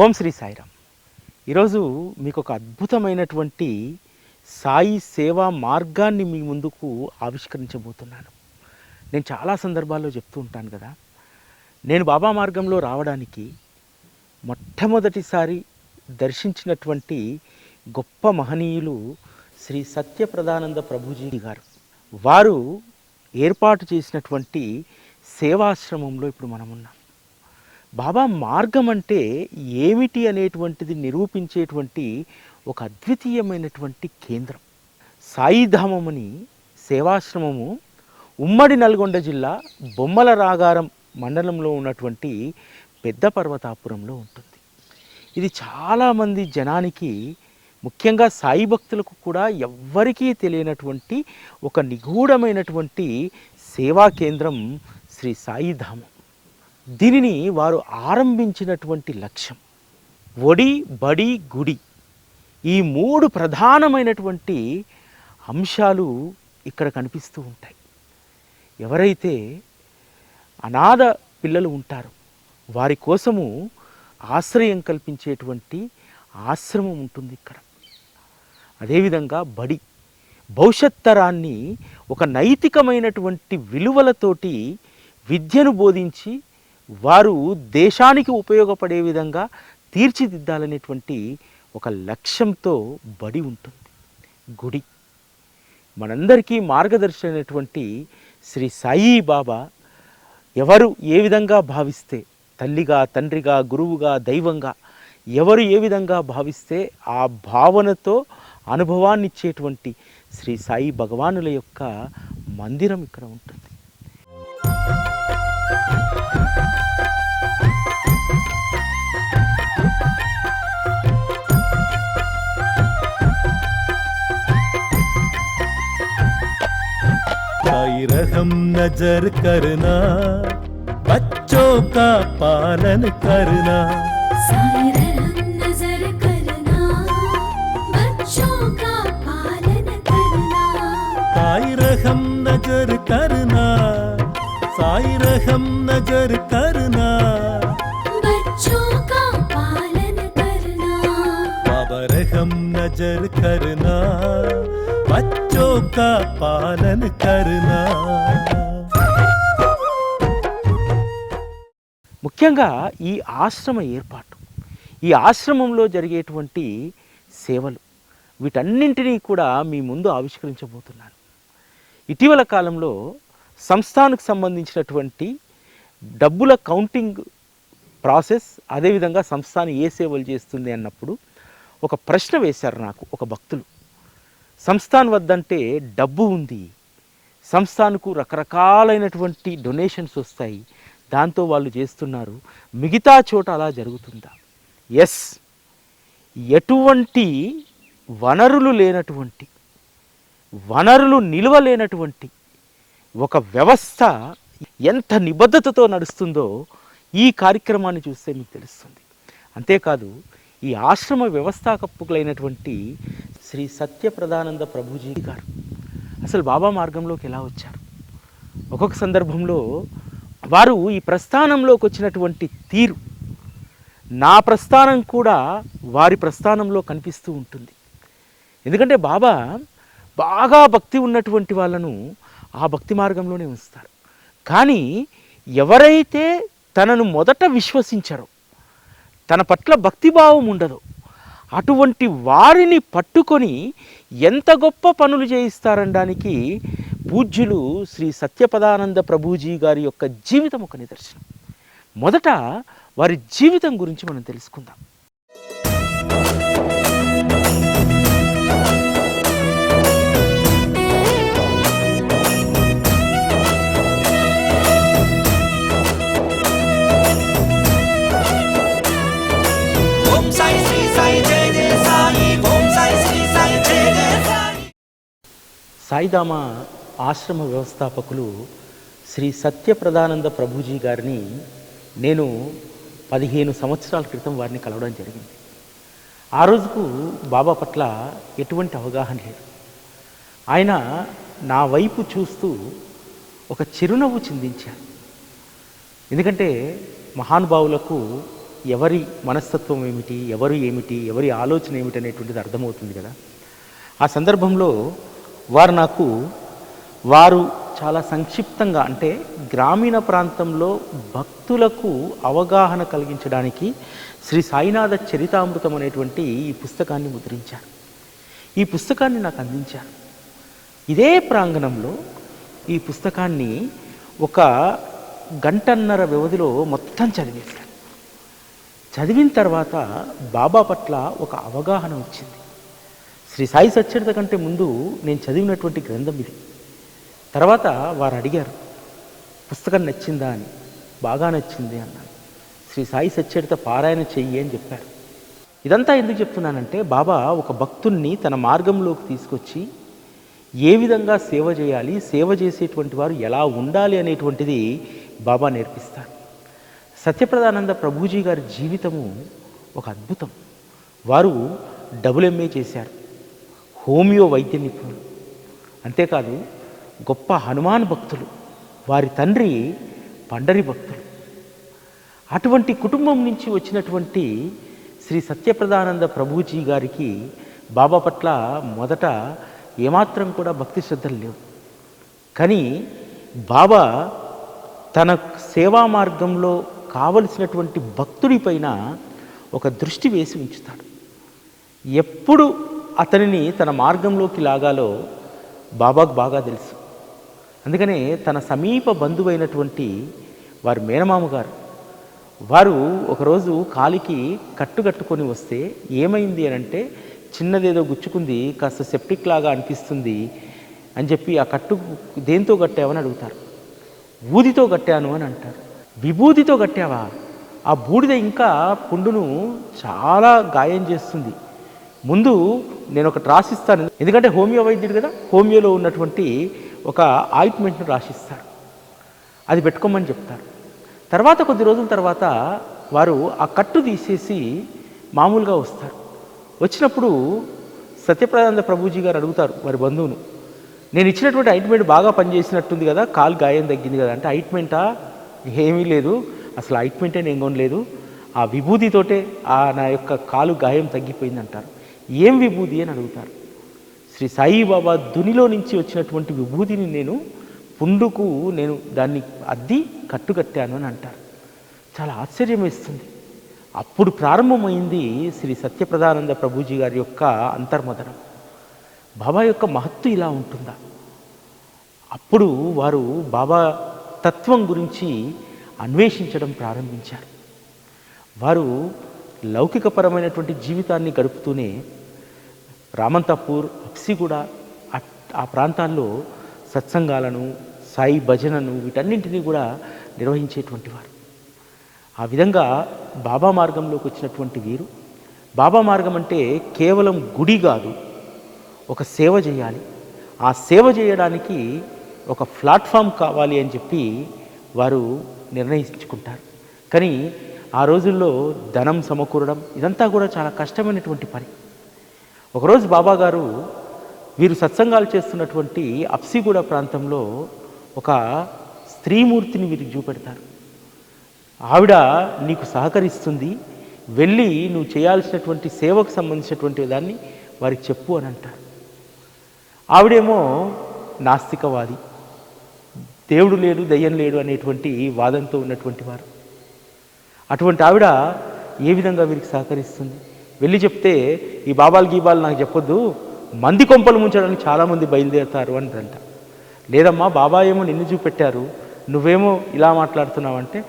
ఓం శ్రీ సాయిరామ్. ఈరోజు మీకు ఒక అద్భుతమైనటువంటి సాయి సేవా మార్గాన్ని మీ ముందుకు ఆవిష్కరించబోతున్నాను. నేను చాలా సందర్భాల్లో చెప్తూ ఉంటాను కదా, నేను బాబా మార్గంలో రావడానికి మొట్టమొదటిసారి దర్శించినటువంటి గొప్ప మహనీయులు శ్రీ సత్యప్రదానంద ప్రభుజీ గారు. వారు ఏర్పాటు చేసినటువంటి సేవాశ్రమంలో ఇప్పుడు మనం ఉన్నాం. బాబా మార్గం అంటే ఏమిటి అనేటువంటిది నిరూపించేటువంటి ఒక అద్వితీయమైనటువంటి కేంద్రం. సాయిధామముని సేవాశ్రమము ఉమ్మడి నల్గొండ జిల్లా బొమ్మల రాగారం మండలంలో ఉన్నటువంటి పెద్ద పర్వతాపురంలో ఉంటుంది. ఇది చాలామంది జనానికి, ముఖ్యంగా సాయి భక్తులకు కూడా ఎవ్వరికీ తెలియనటువంటి ఒక నిగూఢమైనటువంటి సేవా కేంద్రం శ్రీ సాయిధామం. దీనిని వారు ఆరంభించినటువంటి లక్ష్యం ఒడి బడి గుడి, ఈ మూడు ప్రధానమైనటువంటి అంశాలు ఇక్కడ కనిపిస్తూ ఉంటాయి. ఎవరైతే అనాథ పిల్లలు ఉంటారో వారి కోసము ఆశ్రయం కల్పించేటువంటి ఆశ్రమం ఉంటుంది ఇక్కడ. అదేవిధంగా బడి, భవిష్యత్ తరాన్ని ఒక నైతికమైనటువంటి విలువలతోటి విద్యను బోధించి వారు దేశానికి ఉపయోగపడే విధంగా తీర్చిదిద్దాలనేటువంటి ఒక లక్ష్యంతో బడి ఉంటుంది. గుడి, మనందరికీ మార్గదర్శి అయినటువంటి శ్రీ సాయి బాబా ఎవరు ఏ విధంగా భావిస్తే, తల్లిగా, తండ్రిగా, గురువుగా, దైవంగా ఎవరు ఏ విధంగా భావిస్తే ఆ భావనతో అనుభవాన్ని ఇచ్చేటువంటి శ్రీ సాయి భగవానుల యొక్క మందిరం ఇక్కడ ఉంటుంది. साई रहम नजर करना, बच्चों का पालन करना। साई रहम नजर करना, बच्चों का पालन करना। साई रहम नजर करना, साई रहम नजर करना, बच्चों का पालन करना। बाबा रहम नजर करना, बच्चों का पालन करना। ముఖ్యంగా ఈ ఆశ్రమ ఏర్పాటు, ఈ ఆశ్రమంలో జరిగేటువంటి సేవలు, వీటన్నింటినీ కూడా మీ ముందు ఆవిష్కరించబోతున్నాను. ఇటీవల కాలంలో సంస్థానికి సంబంధించినటువంటి డబ్బుల కౌంటింగ్ ప్రాసెస్, అదేవిధంగా సంస్థానం ఏ సేవలు చేస్తుంది అన్నప్పుడు ఒక ప్రశ్న వేశారు నాకు ఒక భక్తులు. సంస్థాన్ వద్దంటే డబ్బు ఉంది, సంస్థాన్కు రకరకాలైనటువంటి డొనేషన్స్ వస్తాయి, దాంతో వాళ్ళు చేస్తున్నారు, మిగతా చోట అలా జరుగుతుందా? ఎస్, ఎటువంటి వనరులు లేనటువంటి, వనరులు నిలవలేనటువంటి ఒక వ్యవస్థ ఎంత నిబద్ధతతో నడుస్తుందో ఈ కార్యక్రమాన్ని చూస్తే మీకు తెలుస్తుంది. అంతేకాదు, ఈ ఆశ్రమ వ్యవస్థాపకులైనటువంటి శ్రీ సత్యప్రదానంద ప్రభుజీ గారు అసలు బాబా మార్గంలోకి ఎలా వచ్చారు? ఒక్కొక్క సందర్భంలో వారు ఈ ప్రస్థానంలోకి వచ్చినటువంటి తీరు, నా ప్రస్థానం కూడా వారి ప్రస్థానంలో కనిపిస్తూ ఉంటుంది. ఎందుకంటే బాబా బాగా భక్తి ఉన్నటువంటి వాళ్ళను ఆ భక్తి మార్గంలోనే ఉంచుతారు. కానీ ఎవరైతే తనను మొదట విశ్వసించరో, తన పట్ల భక్తిభావం ఉండదో, అటువంటి వారిని పట్టుకొని ఎంత గొప్ప పనులు చేయిస్తారనడానికి పూజ్యులు శ్రీ సత్యప్రదానంద ప్రభుజీ గారి యొక్క జీవితం ఒక నిదర్శనం. మొదట వారి జీవితం గురించి మనం తెలుసుకుందాం. సాయిధామ ఆశ్రమ వ్యవస్థాపకులు శ్రీ సత్యప్రదానంద ప్రభుజీ గారిని నేను 15 సంవత్సరాల క్రితం వారిని కలవడం జరిగింది. ఆ రోజుకు బాబా పట్ల ఎటువంటి అవగాహన లేదు. ఆయన నా వైపు చూస్తూ ఒక చిరునవ్వు చిందించారు. ఎందుకంటే మహానుభావులకు ఎవరి మనస్తత్వం ఏమిటి, ఎవరు ఏమిటి, ఎవరి ఆలోచన ఏమిటి అనేటువంటిది అర్థమవుతుంది కదా. ఆ సందర్భంలో వారు చాలా సంక్షిప్తంగా, అంటే గ్రామీణ ప్రాంతంలో భక్తులకు అవగాహన కలిగించడానికి శ్రీ సాయినాథ చరితామృతం అనేటువంటి ఈ పుస్తకాన్ని ముద్రించారు. ఈ పుస్తకాన్ని నాకు అందించారు. ఇదే ప్రాంగణంలో ఈ పుస్తకాన్ని ఒక గంటన్నర వ్యవధిలో మొత్తం చదివేశాను. చదివిన తర్వాత బాబా పట్ల ఒక అవగాహన వచ్చింది. శ్రీ సాయి సచ్చరిత కంటే ముందు నేను చదివినటువంటి గ్రంథం ఇది. తర్వాత వారు అడిగారు, పుస్తకం నచ్చిందా అని. బాగా నచ్చింది అన్నాను. శ్రీ సాయి సచ్చరిత పారాయణ చెయ్యి అని చెప్పారు. ఇదంతా ఎందుకు చెప్తున్నానంటే, బాబా ఒక భక్తుణ్ణి తన మార్గంలోకి తీసుకొచ్చి ఏ విధంగా సేవ చేయాలి, సేవ చేసేటువంటి వారు ఎలా ఉండాలి అనేటువంటిది బాబా నేర్పిస్తారు. సత్యప్రదానంద ప్రభుజీ గారి జీవితము ఒక అద్భుతం. వారు MA చేశారు, హోమియో వైద్య నిపుణులు. అంతేకాదు గొప్ప హనుమాన్ భక్తులు. వారి తండ్రి పండరి భక్తులు. అటువంటి కుటుంబం నుంచి వచ్చినటువంటి శ్రీ సత్యప్రదానంద ప్రభుజీ గారికి బాబా పట్ల మొదట ఏమాత్రం కూడా భక్తి శ్రద్ధలు లేవు. కానీ బాబా తన సేవా మార్గంలో కావలసినటువంటి భక్తుడిపైన ఒక దృష్టి వేసి ఉంచుతాడు. ఎప్పుడు అతనిని తన మార్గంలోకి లాగాలో బాబాకు బాగా తెలుసు. అందుకనే తన సమీప బంధువైనటువంటి వారి మేనమామ గారు, వారు ఒకరోజు కాలికి కట్టుకొని వస్తే ఏమైంది అని అంటే, చిన్నదేదో గుచ్చుకుంది, కాస్త సెప్టిక్ లాగా అనిపిస్తుంది అని చెప్పి, ఆ కట్టు దేంతో కట్టావని అడుగుతారు. ఊదితో కట్టాను అని అంటారు. విభూతితో కట్టావా? ఆ బూడిద ఇంకా పుండును చాలా గాయం చేస్తుంది. ముందు నేను ఒకటి రాసిస్తాను, ఎందుకంటే హోమియో వైద్యుడు కదా, హోమియోలో ఉన్నటువంటి ఒక ఆయింట్మెంట్ను రాసిస్తారు, అది పెట్టుకోమని చెప్తారు. తర్వాత కొద్ది రోజుల తర్వాత వారు ఆ కట్టు తీసేసి మామూలుగా వస్తారు. వచ్చినప్పుడు సత్యప్రదానంద ప్రభుజీ గారు అడుగుతారు వారి బంధువును, నేను ఇచ్చినటువంటి ఆయింట్మెంట్ బాగా పనిచేసినట్టుంది కదా, కాలు గాయం తగ్గింది కదా అంటే, ఆయింట్మెంటా? ఏమీ లేదు, అసలు ఆయింట్మెంటే నేను కొనలేదు, ఆ విభూతితోటే నా యొక్క కాలు గాయం తగ్గిపోయింది అంటారు. ఏం విభూతి అని అడుగుతారు. శ్రీ సాయిబాబా దునిలో నుంచి వచ్చినటువంటి విభూతిని నేను పుండుకు దాన్ని అద్ది కట్టుకట్టాను అని అంటారు. చాలా ఆశ్చర్యం వేస్తుంది. అప్పుడు ప్రారంభమైంది శ్రీ సత్యప్రదానంద ప్రభుజీ గారి యొక్క అంతర్మదనం. బాబా యొక్క మహత్తు ఇలా ఉంటుందా? అప్పుడు వారు బాబా తత్వం గురించి అన్వేషించడం ప్రారంభించారు. వారు లౌకికపరమైనటువంటి జీవితాన్ని గడుపుతూనే రామంతాపూర్, అప్సిగూడ ఆ ప్రాంతాల్లో సత్సంగాలను, సాయి భజనను, వీటన్నింటినీ కూడా నిర్వహించేటువంటి వారు. ఆ విధంగా బాబా మార్గంలోకి వచ్చినటువంటి వీరు, బాబా మార్గం అంటే కేవలం గుడి కాదు, ఒక సేవ చేయాలి. ఆ సేవ చేయడానికి ఒక ప్లాట్ఫామ్ కావాలి అని చెప్పి వారు నిర్ణయించుకుంటారు. కానీ ఆ రోజుల్లో ధనం సమకూరడం ఇదంతా కూడా చాలా కష్టమైనటువంటి పని. ఒకరోజు బాబా గారు వీరు సత్సంగాలు చేస్తున్నటువంటి అప్సిగూడ ప్రాంతంలో ఒక స్త్రీమూర్తిని వీరికి చూపెడతారు. ఆవిడ నీకు సహకరిస్తుంది, వెళ్ళి నువ్వు చేయాల్సినటువంటి సేవకు సంబంధించినటువంటి దాన్ని వారికి చెప్పు అని అంటారు. ఆవిడేమో నాస్తికవాది, దేవుడు లేడు, దయ్యం లేడు అనేటువంటి వాదంతో ఉన్నటువంటి వారు. అటువంటి ఆవిడ ఏ విధంగా వీరికి సహకరిస్తుంది? వెళ్ళి చెప్తే, ఈ బాబాలు గీబాలు నాకు చెప్పొద్దు, మంది కొంపలు ముంచడానికి చాలామంది బయలుదేరుతారు అని అంట. లేదమ్మా, బాబా ఏమో నిన్ను చూపెట్టారు, నువ్వేమో ఇలా మాట్లాడుతున్నావంటే,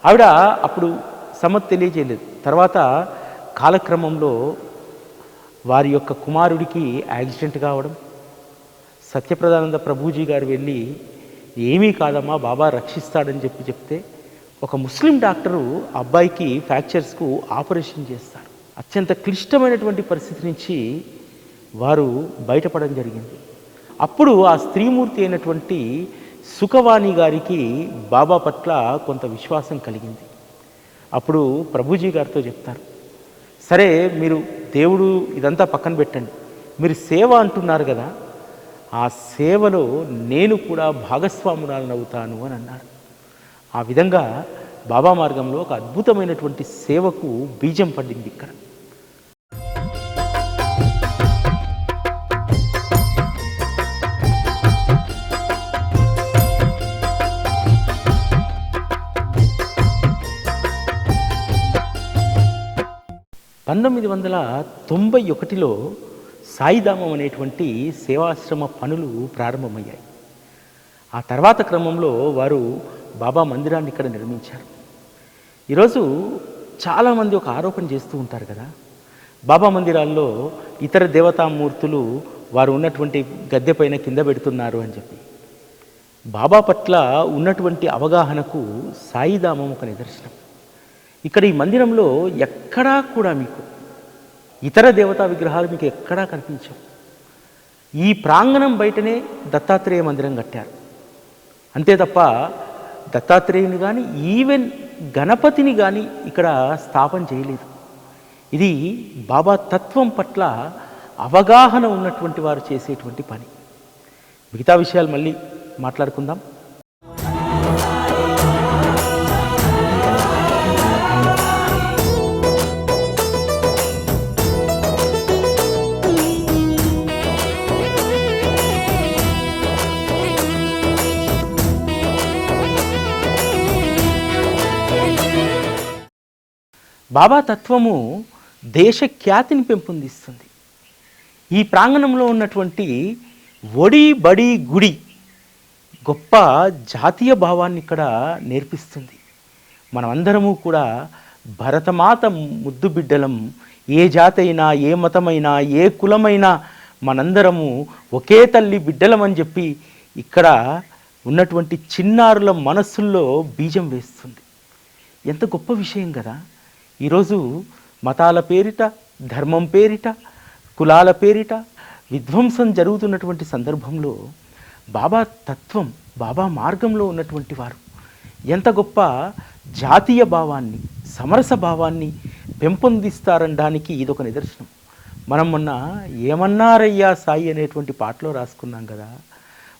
ఆవిడ అప్పుడు సమ్మతి తెలియజేయలేదు. తర్వాత కాలక్రమంలో వారి యొక్క కుమారుడికి యాక్సిడెంట్ కావడం, సత్యప్రదానంద ప్రభుజీ గారు వెళ్ళి ఏమీ కాదమ్మా, బాబా రక్షిస్తాడని చెప్తే ఒక ముస్లిం డాక్టరు అబ్బాయికి ఫ్రాక్చర్స్కు ఆపరేషన్ చేస్తారు. అత్యంత క్లిష్టమైనటువంటి పరిస్థితి నుంచి వారు బయటపడడం జరిగింది. అప్పుడు ఆ స్త్రీమూర్తి అయినటువంటి సుఖవాణి గారికి బాబా పట్ల కొంత విశ్వాసం కలిగింది. అప్పుడు ప్రభుజీ గారితో చెప్తారు, సరే మీరు దేవుడు ఇదంతా పక్కన పెట్టండి, మీరు సేవ అంటున్నారు కదా, ఆ సేవలో నేను కూడా భాగస్వామురాలను అవుతాను అని అన్నారు. ఆ విధంగా బాబా మార్గంలో ఒక అద్భుతమైనటువంటి సేవకు బీజం పడింది ఇక్కడ. పంతొమ్మిది 1991లో సాయిధామం అనేటువంటి సేవాశ్రమ పనులు ప్రారంభమయ్యాయి. ఆ తర్వాత క్రమంలో వారు బాబా మందిరాన్ని ఇక్కడ నిర్మించారు. ఈరోజు చాలామంది ఒక ఆరోపణ చేస్తూ ఉంటారు కదా, బాబా మందిరాల్లో ఇతర దేవతామూర్తులు వారు ఉన్నటువంటి గద్దె పైన కింద పెడుతున్నారు అని చెప్పి. బాబా పట్ల ఉన్నటువంటి అవగాహనకు సాయిధామం ఒక నిదర్శనం. ఇక్కడ ఈ మందిరంలో ఎక్కడా కూడా మీకు ఇతర దేవతా విగ్రహాలు మీకు ఎక్కడా కనిపించవు. ఈ ప్రాంగణం బయటనే దత్తాత్రేయ మందిరం కట్టారు. అంతే తప్ప దత్తాత్రేయుని కానీ ఈవెన్ గణపతిని కానీ ఇక్కడ స్థాపన చేయలేదు. ఇది బాబా తత్వం పట్ల అవగాహన ఉన్నటువంటి వారు చేసేటువంటి పని. మిగతా విషయాలు మళ్ళీ మాట్లాడుకుందాం. బాబా తత్వము దేశ ఖ్యాతిని పెంపొందిస్తుంది. ఈ ప్రాంగణంలో ఉన్నటువంటి ఒడి బడి గుడి గొప్ప జాతీయ భావాన్ని ఇక్కడ నేర్పిస్తుంది. మనమందరము కూడా భరతమాత ముద్దు బిడ్డలం. ఏ జాతి అయినా, ఏ మతమైనా, ఏ కులమైనా మనందరము ఒకే తల్లి బిడ్డలమని చెప్పి ఇక్కడ ఉన్నటువంటి చిన్నారుల మనస్సుల్లో బీజం వేస్తుంది. ఎంత గొప్ప విషయం కదా. ఈరోజు మతాల పేరిట, ధర్మం పేరిట, కులాల పేరిట విధ్వంసం జరుగుతున్నటువంటి సందర్భంలో బాబా తత్వం, బాబా మార్గంలో ఉన్నటువంటి వారు ఎంత గొప్ప జాతీయ భావాన్ని, సమరస భావాన్ని పెంపొందిస్తారనడానికి ఇదొక నిదర్శనం. మనం మొన్న ఏమన్నారయ్యా సాయి అనేటువంటి పాటలో రాసుకున్నాం కదా,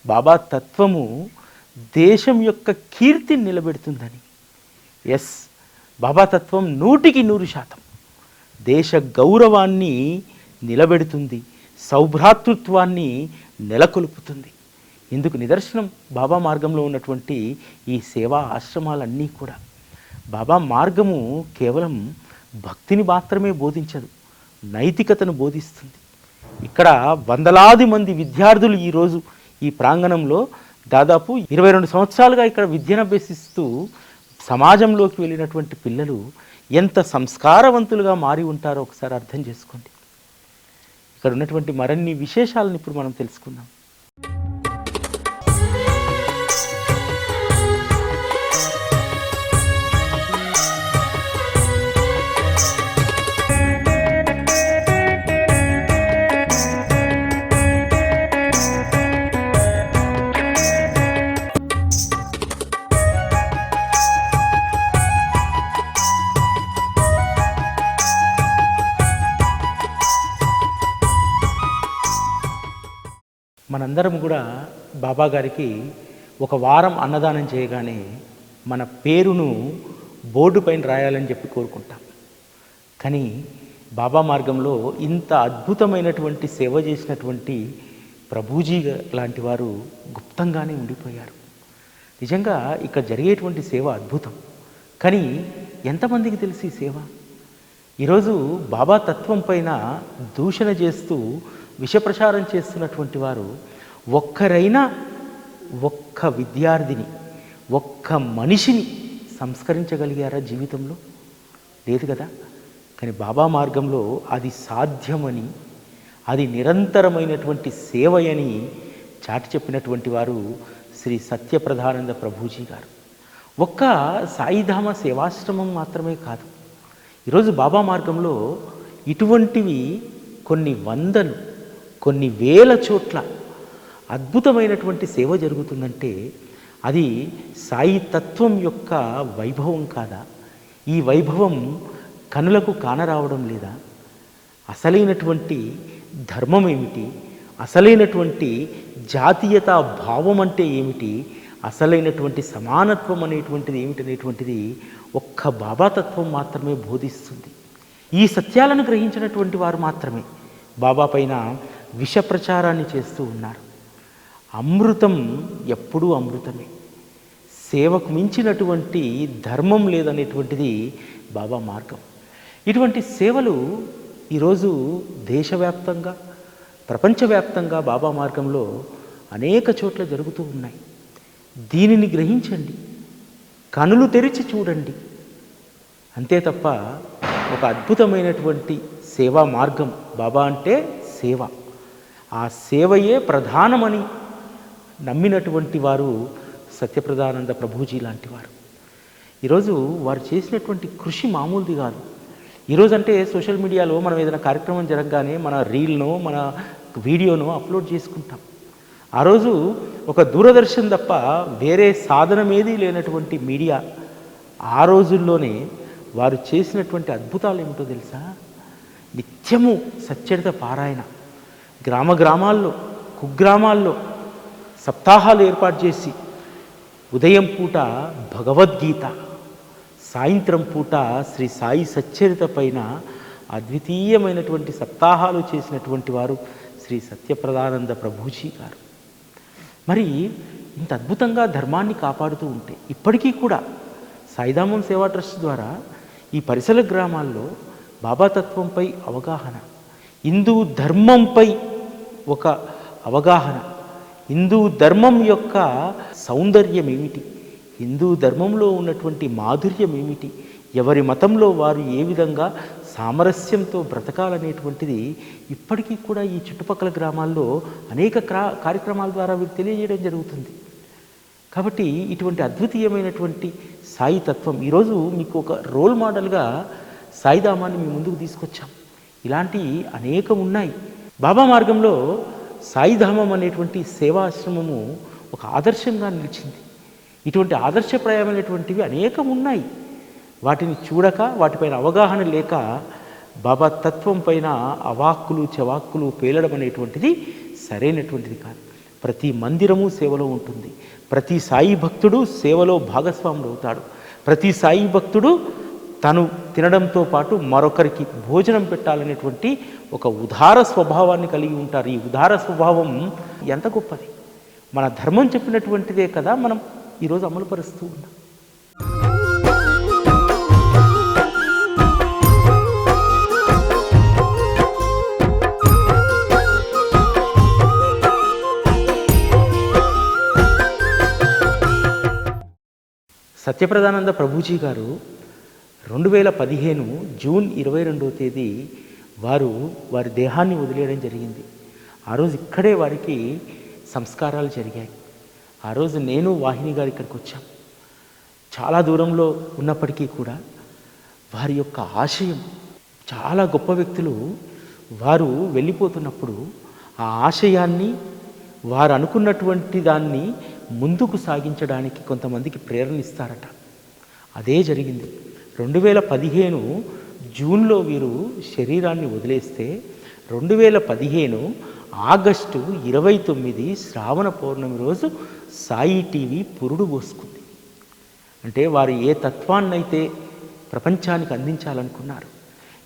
బాబా తత్వము దేశం యొక్క కీర్తిని నిలబెడుతుందని. ఎస్, బాబా తత్వం 100% దేశ గౌరవాన్ని నిలబెడుతుంది, సౌభ్రాతృత్వాన్ని నెలకొల్పుతుంది. ఇందుకు నిదర్శనం బాబా మార్గంలో ఉన్నటువంటి ఈ సేవా ఆశ్రమాలన్నీ కూడా. బాబా మార్గము కేవలం భక్తిని మాత్రమే బోధించదు, నైతికతను బోధిస్తుంది. ఇక్కడ వందలాది మంది విద్యార్థులు ఈరోజు ఈ ప్రాంగణంలో దాదాపు 22 సంవత్సరాలుగా ఇక్కడ విద్యను అభ్యసిస్తూ సమాజంలోకి వెళ్ళినటువంటి పిల్లలు ఎంత సంస్కారవంతులుగా మారి ఉంటారో ఒకసారి అర్థం చేసుకోండి. ఇక్కడ ఉన్నటువంటి మరిన్ని విశేషాలను ఇప్పుడు మనం తెలుసుకుందాం. మనందరం కూడా బాబా గారికి ఒక వారం అన్నదానం చేయగానే మన పేరును బోర్డు పైన రాయాలని చెప్పి కోరుకుంటాం. కానీ బాబా మార్గంలో ఇంత అద్భుతమైనటువంటి సేవ చేసినటువంటి ప్రభుజీ లాంటి వారు గుప్తంగానే ఉండిపోయారు. నిజంగా ఇక్కడ జరిగేటువంటి సేవ అద్భుతం. కానీ ఎంతమందికి తెలిసి ఈ సేవ? ఈరోజు బాబా తత్వం పైన దూషణ చేస్తూ విషప్రచారం చేస్తున్నటువంటి వారు ఒక్కరైనా ఒక్క విద్యార్థిని, ఒక్క మనిషిని సంస్కరించగలిగారా జీవితంలో? లేదు కదా. కానీ బాబా మార్గంలో అది సాధ్యమని, అది నిరంతరమైనటువంటి సేవయని చాటి చెప్పినటువంటి వారు శ్రీ సత్యప్రధానంద ప్రభుజీ గారు. ఒక్క సాయిధామ సేవాశ్రమం మాత్రమే కాదు, ఈరోజు బాబా మార్గంలో ఇటువంటివి కొన్ని వందలు, కొన్ని వేల చోట్ల అద్భుతమైనటువంటి సేవ జరుగుతుందంటే అది సాయి తత్వం యొక్క వైభవం కాదా? ఈ వైభవం కనులకు కానరావడం లేదా? అసలైనటువంటి ధర్మం ఏమిటి? అసలైనటువంటి జాతీయతా భావం అంటే ఏమిటి? అసలైనటువంటి సమానత్వం అనేటువంటిది ఏమిటనేటువంటిది ఒక్క బాబాతత్వం మాత్రమే బోధిస్తుంది. ఈ సత్యాలను గ్రహించినటువంటి వారు మాత్రమే బాబా పైన విష ప్రచారాన్ని చేస్తూ ఉన్నారు. అమృతం ఎప్పుడూ అమృతమే. సేవకు మించినటువంటి ధర్మం లేదనేటువంటిది బాబా మార్గం. ఇటువంటి సేవలు ఈరోజు దేశవ్యాప్తంగా, ప్రపంచవ్యాప్తంగా బాబా మార్గంలో అనేక చోట్ల జరుగుతూ ఉన్నాయి. దీనిని గ్రహించండి, కనులు తెరిచి చూడండి. అంతే తప్ప ఒక అద్భుతమైనటువంటి సేవా మార్గం. బాబా అంటే సేవ, ఆ సేవయే ప్రధానమని నమ్మినటువంటి వారు సత్యప్రదానంద ప్రభుజీ లాంటి వారు. ఈరోజు వారు చేసినటువంటి కృషి మామూలుది కాదు. ఈరోజు అంటే సోషల్ మీడియాలో మనం ఏదైనా కార్యక్రమం జరగగానే మన రీల్నో మన వీడియోనో అప్లోడ్ చేసుకుంటాం. ఆ రోజు ఒక దూరదర్శన్ తప్ప వేరే సాధనమేదీ లేనటువంటి మీడియా ఆ రోజుల్లోనే వారు చేసినటువంటి అద్భుతాలు ఏమిటో తెలుసా? నిత్యము సచ్చరిత పారాయణ, గ్రామ గ్రామాల్లో, కుగ్రామాల్లో సప్తాహాలు ఏర్పాటు చేసి ఉదయం పూట భగవద్గీత, సాయంత్రం పూట శ్రీ సాయి సచ్చరిత పైన అద్వితీయమైనటువంటి సప్తాహాలు చేసినటువంటి వారు శ్రీ సత్యప్రదానంద ప్రభుజీ గారు. మరి ఇంత అద్భుతంగా ధర్మాన్ని కాపాడుతూ ఉంటే ఇప్పటికీ కూడా సాయిధామం సేవా ట్రస్ట్ ద్వారా ఈ పరిసర గ్రామాల్లో బాబాతత్వంపై అవగాహన, హిందూ ధర్మంపై ఒక అవగాహన, హిందూ ధర్మం యొక్క సౌందర్యం ఏమిటి, హిందూ ధర్మంలో ఉన్నటువంటి మాధుర్యం ఏమిటి, ఎవరి మతంలో వారు ఏ విధంగా సామరస్యంతో బ్రతకాలనేటువంటిది ఇప్పటికీ కూడా ఈ చుట్టుపక్కల గ్రామాల్లో అనేక కార్యక్రమాల ద్వారా వీరు తెలియజేయడం జరుగుతుంది. కాబట్టి ఇటువంటి అద్వితీయమైనటువంటి సాయి తత్వం ఈరోజు మీకు ఒక రోల్ మోడల్గా సాయిధామాన్ని మీ ముందుకు తీసుకొచ్చాం. ఇలాంటివి అనేకం ఉన్నాయి. బాబా మార్గంలో సాయిధామం అనేటువంటి సేవాశ్రమము ఒక ఆదర్శంగా నిలిచింది. ఇటువంటి ఆదర్శప్రాయమైనటువంటివి అనేకం ఉన్నాయి. వాటిని చూడక, వాటిపైన అవగాహన లేక బాబా తత్వం పైన అవాక్కులు చవాక్కులు పేలడం అనేటువంటిది సరైనటువంటిది కాదు. ప్రతి మందిరము సేవలో ఉంటుంది. ప్రతి సాయి భక్తుడు సేవలో భాగస్వాముడు అవుతాడు. ప్రతి సాయి భక్తుడు తను తినడంతో పాటు మరొకరికి భోజనం పెట్టాలనేటువంటి ఒక ఉదార స్వభావాన్ని కలిగి ఉంటారు. ఈ ఉదార స్వభావం ఎంత గొప్పది! మన ధర్మం చెప్పినటువంటిదే కదా మనం ఈరోజు అమలుపరుస్తూ ఉన్నాం. సత్యప్రదానంద ప్రభుజీ గారు 2015 జూన్ 22వ తేదీ వారి దేహాన్ని వదిలేయడం జరిగింది. ఆ రోజు ఇక్కడే వారికి సంస్కారాలు జరిగాయి. ఆ రోజు నేను వాహిని గారు ఇక్కడికి వచ్చాం. చాలా దూరంలో ఉన్నప్పటికీ కూడా వారి యొక్క ఆశయం, చాలా గొప్ప వ్యక్తులు వారు వెళ్ళిపోతున్నప్పుడు ఆ ఆశయాన్ని, వారు అనుకున్నటువంటి దాన్ని ముందుకు సాగించడానికి కొంతమందికి ప్రేరణిస్తారట. అదే జరిగింది. 2015 జూన్లో వీరు శరీరాన్ని వదిలేస్తే 2015 ఆగస్టు 29 శ్రావణ పౌర్ణమి రోజు సాయి టీవీ పురుడు పోసుకుంది. అంటే వారు ఏ తత్వాన్నైతే ప్రపంచానికి అందించాలనుకున్నారు,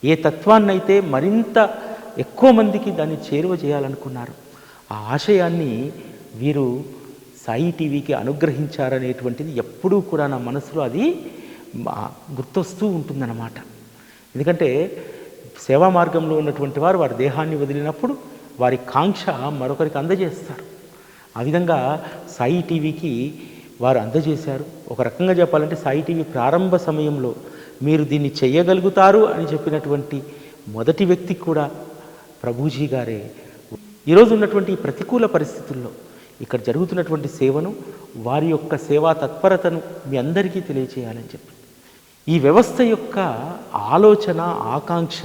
ఏ తత్వాన్నైతే మరింత ఎక్కువ మందికి దాన్ని చేరువ చేయాలనుకున్నారు, ఆ ఆశయాన్ని వీరు సాయి టీవీకి అనుగ్రహించారనేటువంటిది ఎప్పుడూ కూడా నా మనసులో అది గుర్తొస్తూ ఉంటుందన్నమాట. ఎందుకంటే సేవా మార్గంలో ఉన్నటువంటి వారి దేహాన్ని వదిలినప్పుడు వారి కాంక్ష మరొకరికి అందజేస్తారు. ఆ విధంగా సాయి టీవీకి వారు అందజేశారు. ఒక రకంగా చెప్పాలంటే సాయి టీవీ ప్రారంభ సమయంలో మీరు దీన్ని చేయగలుగుతారు అని చెప్పినటువంటి మొదటి వ్యక్తి కూడా ప్రభుజీ గారే. ఈరోజు ఉన్నటువంటి ప్రతికూల పరిస్థితుల్లో ఇక్కడ జరుగుతున్నటువంటి సేవను, వారి యొక్క సేవా తత్పరతను మీ అందరికీ తెలియచేయాలని చెప్పి ఈ వ్యవస్థ యొక్క ఆలోచన, ఆకాంక్ష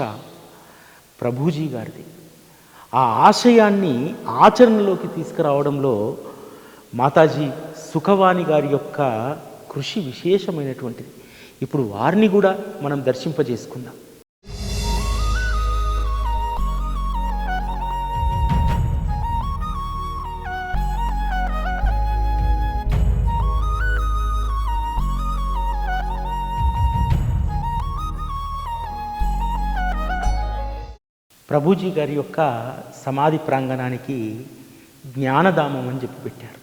ప్రభుజీ గారిది. ఆ ఆశయాన్ని ఆచరణలోకి తీసుకురావడంలో మాతాజీ సుఖవాణి గారి యొక్క కృషి విశేషమైనటువంటిది. ఇప్పుడు వారిని కూడా మనం దర్శింపజేసుకుందాం. ప్రభుజీ గారి యొక్క సమాధి ప్రాంగణానికి జ్ఞానధామం అని చెప్పి పెట్టారు.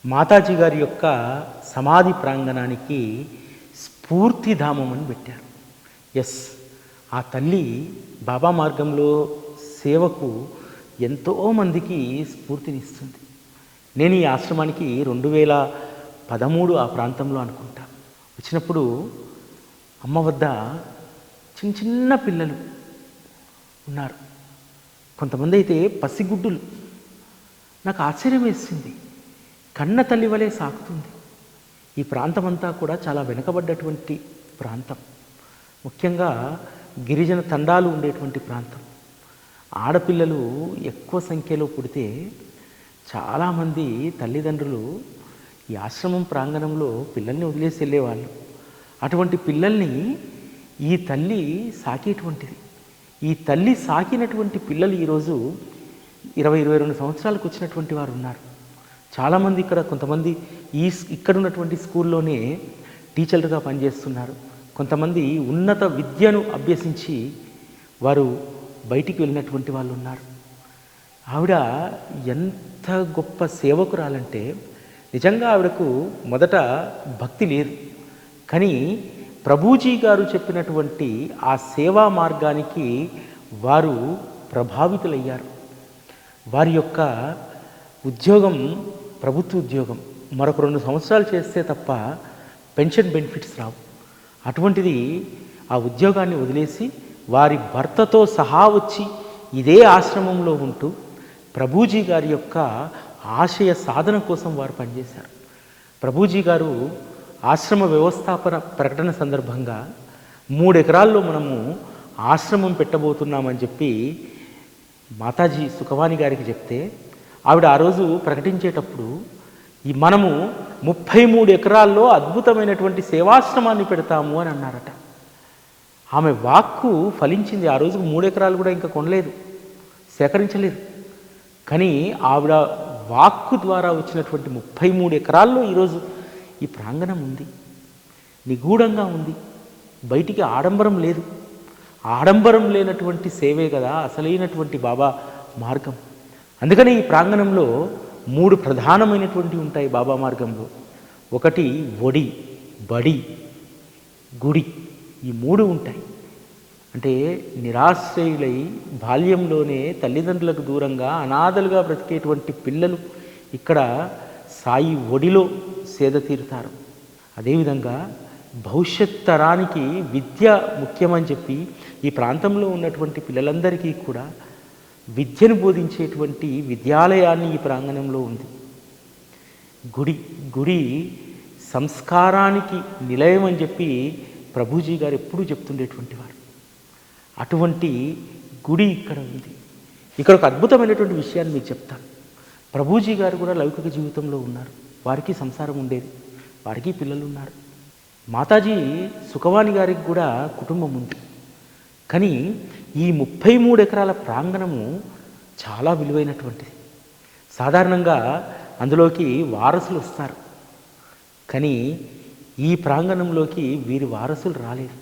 మాతాజీ గారి యొక్క సమాధి ప్రాంగణానికి స్ఫూర్తిధామం అని పెట్టారు. ఎస్, ఆ తల్లి బాబా మార్గంలో సేవకు ఎంతోమందికి స్ఫూర్తినిస్తుంది. నేను ఈ ఆశ్రమానికి 2013 ఆ ప్రాంతంలో అనుకుంటా వచ్చినప్పుడు అమ్మ వద్ద చిన్న చిన్న పిల్లలు ఉన్నారు, కొంతమంది అయితే పసిగుడ్డులు. నాకు ఆశ్చర్యం వేసింది, కన్న తల్లి వలె సాకుతుంది. ఈ ప్రాంతం అంతా కూడా చాలా వెనుకబడ్డటువంటి ప్రాంతం, ముఖ్యంగా గిరిజన తండాలు ఉండేటువంటి ప్రాంతం. ఆడపిల్లలు ఎక్కువ సంఖ్యలో పుడితే చాలామంది తల్లిదండ్రులు ఈ ఆశ్రమం ప్రాంగణంలో పిల్లల్ని వదిలేసి వెళ్ళేవాళ్ళు. అటువంటి పిల్లల్ని ఈ తల్లి సాకేటువంటిది. ఈ తల్లి సాకినటువంటి పిల్లలు ఈరోజు 20-22 సంవత్సరాలకు వచ్చినటువంటి వారు ఉన్నారు. చాలామంది ఇక్కడ, కొంతమంది ఇక్కడ ఉన్నటువంటి స్కూల్లోనే టీచర్లుగా పనిచేస్తున్నారు. కొంతమంది ఉన్నత విద్యను అభ్యసించి వారు బయటికి వెళ్ళినటువంటి వాళ్ళు ఉన్నారు. ఆవిడ ఎంత గొప్ప సేవకురాలంటే, నిజంగా ఆవిడకు మొదట భక్తి లేదు, కానీ ప్రభుజీ గారు చెప్పినటువంటి ఆ సేవా మార్గానికి వారు ప్రభావితులయ్యారు. వారి యొక్క ఉద్యోగం ప్రభుత్వ ఉద్యోగం, మరొక 2 సంవత్సరాలు చేస్తే తప్ప పెన్షన్ బెనిఫిట్స్ రావు. అటువంటిది ఆ ఉద్యోగాన్ని వదిలేసి వారి భర్తతో సహా వచ్చి ఇదే ఆశ్రమంలో ఉంటూ ప్రభుజీ గారి యొక్క ఆశయ సాధన కోసం వారు పనిచేశారు. ప్రభుజీ గారు ఆశ్రమ వ్యవస్థాపన ప్రకటన సందర్భంగా 3 ఎకరాల్లో మనము ఆశ్రమం పెట్టబోతున్నామని చెప్పి మాతాజీ సుఖవాణి గారికి చెప్తే, ఆవిడ ఆ రోజు ప్రకటించేటప్పుడు మనము 33 ఎకరాల్లో అద్భుతమైనటువంటి సేవాశ్రమాన్ని పెడతాము అని అన్నారట. ఆమె వాక్కు ఫలించింది. ఆ రోజుకు 3 ఎకరాలు కూడా ఇంకా కొనలేదు, సేకరించలేదు. కానీ ఆవిడ వాక్కు ద్వారా వచ్చినటువంటి 33 ఎకరాల్లో ఈరోజు ఈ ప్రాంగణం ఉంది, నిగూఢంగా ఉంది, బయటికి ఆడంబరం లేదు. ఆడంబరం లేనటువంటి సేవే కదా అసలైనటువంటి బాబా మార్గం. అందుకని ఈ ప్రాంగణంలో 3 ప్రధానమైనటువంటివి ఉంటాయి బాబా మార్గంలో. ఒకటి ఒడి, బడి, గుడి. ఈ 3 ఉంటాయి. అంటే నిరాశ్రయులై బాల్యంలోనే తల్లిదండ్రులకు దూరంగా అనాథలుగా బ్రతికేటువంటి పిల్లలు ఇక్కడ సాయి ఒడిలో సేద తీరుతారు. అదేవిధంగా భవిష్యత్ తరానికి విద్య ముఖ్యమని చెప్పి ఈ ప్రాంతంలో ఉన్నటువంటి పిల్లలందరికీ కూడా విద్యను బోధించేటువంటి విద్యాలయాన్ని ఈ ప్రాంగణంలో ఉంది. గుడి సంస్కారానికి నిలయం అని చెప్పి ప్రభుజీ గారు ఎప్పుడూ చెప్తుండేటువంటి వారు. అటువంటి గుడి ఇక్కడ ఉంది. ఇక్కడ ఒక అద్భుతమైనటువంటి విషయాన్ని మీకు చెప్తాను. ప్రభుజీ గారు కూడా లౌకిక జీవితంలో ఉన్నారు, వారికి సంసారం ఉండేది, వారికి పిల్లలు ఉన్నారు. మాతాజీ సుఖవాణి గారికి కూడా కుటుంబం ఉంది. కానీ ఈ 33 ఎకరాల ప్రాంగణము చాలా విలువైనటువంటిది. సాధారణంగా అందులోకి వారసులు వస్తారు, కానీ ఈ ప్రాంగణంలోకి వీరి వారసులు రాలేరు.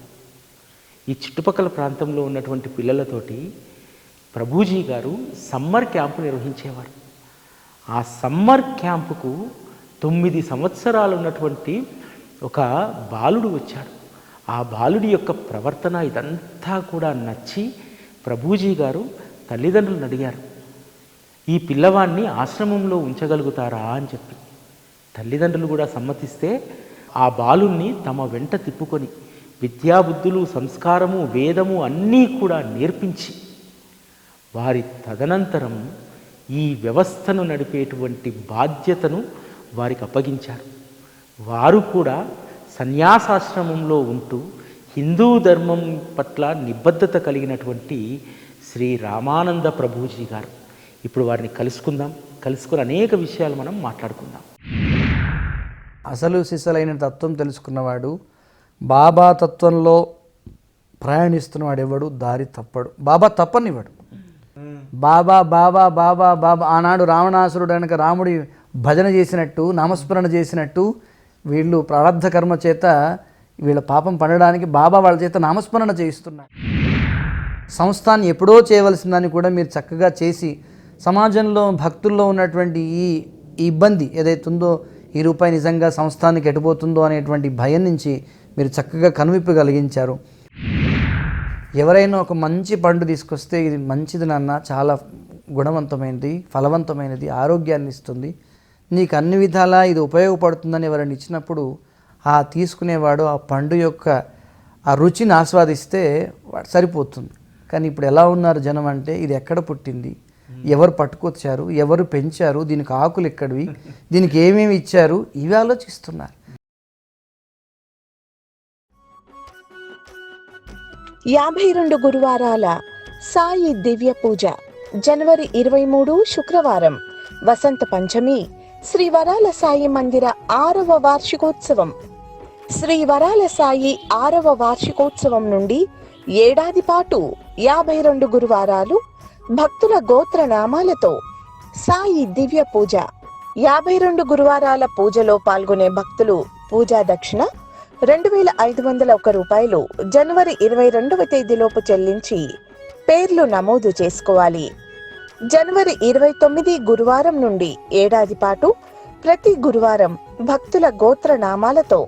ఈ చుట్టుపక్కల ప్రాంతంలో ఉన్నటువంటి పిల్లలతోటి ప్రభుజీ గారు సమ్మర్ క్యాంపు నిర్వహించేవారు. ఆ సమ్మర్ క్యాంపుకు 9 సంవత్సరాలు ఉన్నటువంటి ఒక బాలుడు వచ్చాడు. ఆ బాలుడి యొక్క ప్రవర్తన ఇదంతా కూడా నచ్చి ప్రభుజీ గారు తల్లిదండ్రులను అడిగారు, ఈ పిల్లవాడిని ఆశ్రమంలో ఉంచగలుగుతారా అని చెప్పి. తల్లిదండ్రులు కూడా సమ్మతిస్తే ఆ బాలుణ్ణి తమ వెంట తిప్పుకొని విద్యాబుద్ధులు, సంస్కారము, వేదము అన్నీ కూడా నేర్పించి వారి తదనంతరం ఈ వ్యవస్థను నడిపేటువంటి బాధ్యతను వారికి అప్పగించారు. వారు కూడా సన్యాసాశ్రమంలో ఉంటూ హిందూ ధర్మం పట్ల నిబద్ధత కలిగినటువంటి శ్రీ రామానంద ప్రభుజీ గారు. ఇప్పుడు వారిని కలుసుకుని అనేక విషయాలు మనం మాట్లాడుకుందాం. అసలు సిసలైన తత్వం తెలుసుకున్నవాడు, బాబా తత్వంలో ప్రయాణిస్తున్నవాడు ఎవడు దారి తప్పడు. బాబా తప్పనివాడు. బాబా బాబా బాబా బాబా ఆనాడు రావణాసురుడు కనుక రాముడి భజన చేసినట్టు, నామస్మరణ చేసినట్టు, వీళ్ళు ప్రారబ్ధ కర్మ చేత వీళ్ళ పాపం పండడానికి బాబా వాళ్ళ చేత నామస్మరణ చేయిస్తున్నాడు. సంస్థాన్ని ఎప్పుడో చేయవలసిందని కూడా మీరు చక్కగా చేసి సమాజంలో భక్తుల్లో ఉన్నటువంటి ఈ ఇబ్బంది ఏదైతే ఉందో, ఈ రూపాయి నిజంగా సంస్థానికి ఎటుపోతుందో అనేటువంటి భయం నుంచి మీరు చక్కగా కనువిప్పు కలిగించారు. ఎవరైనా ఒక మంచి పండు తీసుకొస్తే ఇది మంచిది నాన్న, చాలా గుణవంతమైనది, ఫలవంతమైనది, ఆరోగ్యాన్ని ఇస్తుంది, నీకు అన్ని విధాలా ఇది ఉపయోగపడుతుందని ఎవరైనా ఇచ్చినప్పుడు ఆ తీసుకునేవాడు ఆ పండు యొక్క ఆ రుచిని ఆస్వాదిస్తే సరిపోతుంది. కానీ ఇప్పుడు ఎలా ఉన్నారు జనం అంటే, ఇది ఎక్కడ పుట్టింది, ఎవరు పట్టుకొచ్చారు, ఎవరు పెంచారు, దీనికి ఆకులు ఎక్కడివి, దీనికి ఏమేమి ఇచ్చారు, ఇవి ఆలోచిస్తున్నారు. 52 గురువారాల సాయి దివ్య పూజ. జనవరి 23 శుక్రవారం, వసంత పంచమి, శ్రీ వరాల సాయి మందిర 6వ వార్షికోత్సవం. శ్రీ వరాల సాయి 6వ వార్షికోత్సవం నుండి ఏడాది పాటు 52 గురువారాలు భక్తుల గోత్ర నామాలతో సాయి దివ్య పూజ. 52 గురువారాల పూజలో పాల్గొనే భక్తులు పూజా దక్షిణ 2,501 రూపాయలు జనవరి 22వ తేదీలోపు చెల్లించి పేర్లు నమోదు చేసుకోవాలి. జనవరి 29 గురువారం నుండి ఏడాది పాటు ప్రతి గురువారం భక్తుల గోత్ర నామాలతో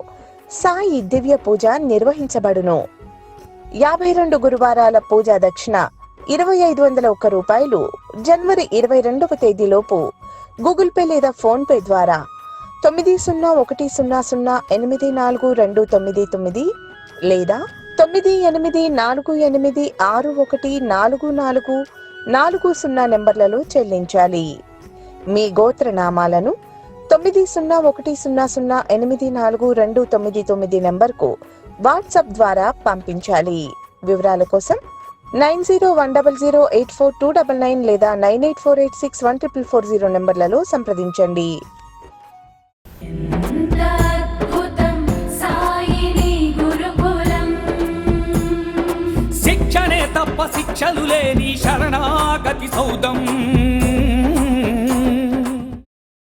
సాయి దివ్య పూజ నిర్వహించబడును. 52 గురువారాల పూజా దక్షిణ 2,501 రూపాయలు జనవరి 22వ తేదీలోపు గూగుల్ పే లేదా ఫోన్ పే ద్వారా 9010084299 లేదా 9848614440 నెంబర్లలో చెల్లించాలి. మీ గోత్ర నామాలను 9010084299 నెంబర్కు వాట్సాప్ ద్వారా పంపించాలి. వివరాల కోసం 9010084299 లేదా 9848614440 నెంబర్లలో సంప్రదించండి. అద్భుతం సాయిని గురుకులం. శిక్షణే తప్ప శిక్షలు లేని శరణాగతి సౌదం.